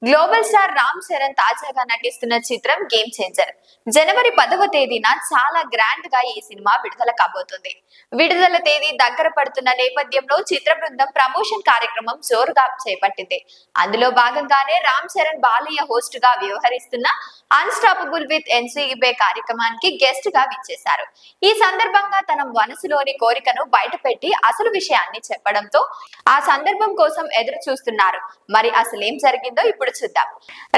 Global star Ram Charan తాజాగా నటిస్తున్న చిత్రం గేమ్ చేంజర్. జనవరి 10వ తేదీన చాలా గ్రాండ్ గా ఈ సినిమా విడుదల కాబోతుంది. విడుదల తేదీ దగ్గర పడుతున్న నేపథ్యంలో చిత్ర బృందం ప్రమోషన్ కార్యక్రమం జోరుగా చేపట్టింది. అందులో భాగంగానే రామ్ చరణ్ బాలయ్య హోస్ట్ గా వ్యవహరిస్తున్న అన్స్టాపబుల్ విత్ ఎన్సీఈబే కార్యక్రమానికి గెస్ట్ గా విచ్చేశారు. ఈ సందర్భంగా తన మనసులోని కోరికను బయటపెట్టి అసలు విషయాన్ని చెప్పడంతో ఆ సందర్భం కోసం ఎదురు చూస్తున్నారు. మరి అసలేం జరిగిందో ఇప్పుడు చూద్దాం.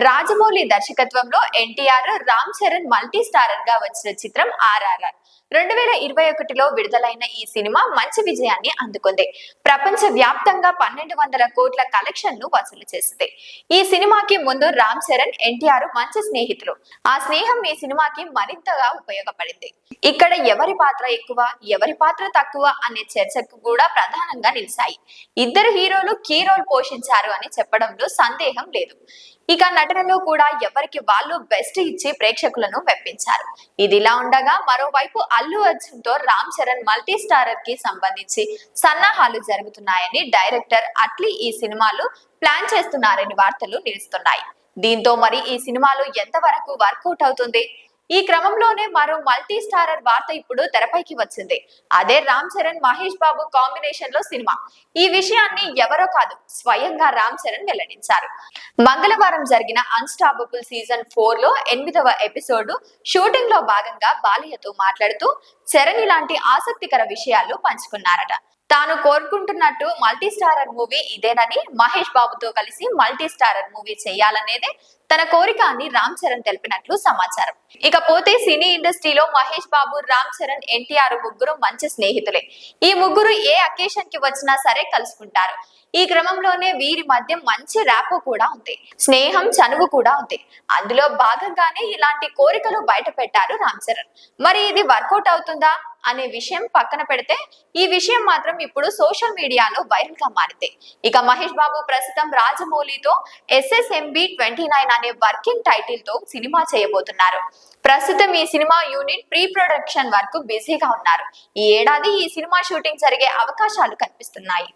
రాజమౌళి దర్శకత్వంలో ఎన్టీఆర్, రామ్ చరణ్ మల్టీ స్టారర్ గా వచ్చిన చిత్రం RRR. 2021లో విడుదలైన ఈ సినిమా మంచి విజయాన్ని అందుకుంది. ప్రపంచ వ్యాప్తంగా 1200 కోట్ల కలెక్షన్ ను వసూలు చేసింది. ఈ సినిమాకి ముందు రామ్ చరణ్, ఎన్టీఆర్ మంచి స్నేహితులు. ఆ స్నేహం ఈ సినిమాకి మరింతగా ఉపయోగపడింది. ఇక్కడ ఎవరి పాత్ర ఎక్కువ, ఎవరి పాత్ర తక్కువ అనే చర్చకు కూడా ప్రధానంగా నిలిచాయి. ఇద్దరు హీరోలు కీ రోల్ పోషించారు అని చెప్పడంలో సందేహం లేదు. ఇక నటనలో కూడా ఎవరికి వాళ్ళు బెస్ట్ ఇచ్చి ప్రేక్షకులను మెప్పించారు. ఇదిలా ఉండగా మరోవైపు అల్లు అర్జున్ తో రామ్ చరణ్ మల్టీ స్టారర్ కి సంబంధించి సన్నాహాలు జరుగుతున్నాయని డైరెక్టర్ అట్లీ ఈ సినిమాలు ప్లాన్ చేస్తున్నారని వార్తలు నిలుస్తున్నాయి. దీంతో మరి ఈ సినిమాలో ఎంతవరకు వర్కౌట్ అవుతుంది? ఈ క్రమంలోనే మరో మల్టీ స్టారర్ వార్త ఇప్పుడు తెరపైకి వచ్చింది. అదే రామ్ చరణ్, మహేష్ బాబు కాంబినేషన్ లో సినిమా. ఈ విషయాన్ని ఎవరో కాదు, స్వయంగా రామ్ చరణ్ వెల్లడించారు. మంగళవారం జరిగిన అన్స్టాపబుల్ సీజన్ 4 లో 8వ ఎపిసోడ్ షూటింగ్ లో భాగంగా బాలయ్యతో మాట్లాడుతూ చరణ్ ఇలాంటి ఆసక్తికర విషయాలు పంచుకున్నారట. తాను కోరుకుంటున్నట్టు మల్టీ స్టారర్ మూవీ ఇదేనని, మహేష్ బాబుతో కలిసి మల్టీ స్టారర్ మూవీ చేయాలనేదే తన కోరిక అని రామ్ చరణ్ తెలిపినట్లు సమాచారం. ఇకపోతే సినీ ఇండస్ట్రీలో మహేష్ బాబు, రామ్ చరణ్, ఎన్టీఆర్ ముగ్గురు మంచి స్నేహితులే. ఈ ముగ్గురు ఏ అకేషన్ కి వచ్చినా సరే కలుసుకుంటారు. ఈ క్రమంలోనే వీరి మధ్య మంచి ర్యాపో కూడా ఉంది, స్నేహం, చనువు కూడా ఉంది. అందులో భాగంగానే ఇలాంటి కోరికలు బయట పెట్టారు రామ్ చరణ్. మరి ఇది వర్కౌట్ అవుతుందా అనే విషయం పక్కన పెడితే ఈ విషయం మాత్రం ఇప్పుడు సోషల్ మీడియాలో వైరల్ గా మారింది. ఇక మహేష్ బాబు ప్రస్తుతం రాజమౌళితో SSMB 29 అనే వర్కింగ్ టైటిల్ తో సినిమా చేయబోతున్నారు. ప్రస్తుతం ఈ సినిమా యూనిట్ ప్రీ ప్రొడక్షన్ వరకు బిజీగా ఉన్నారు. ఈ ఏడాది ఈ సినిమా షూటింగ్ జరిగే అవకాశాలు కనిపిస్తున్నాయి.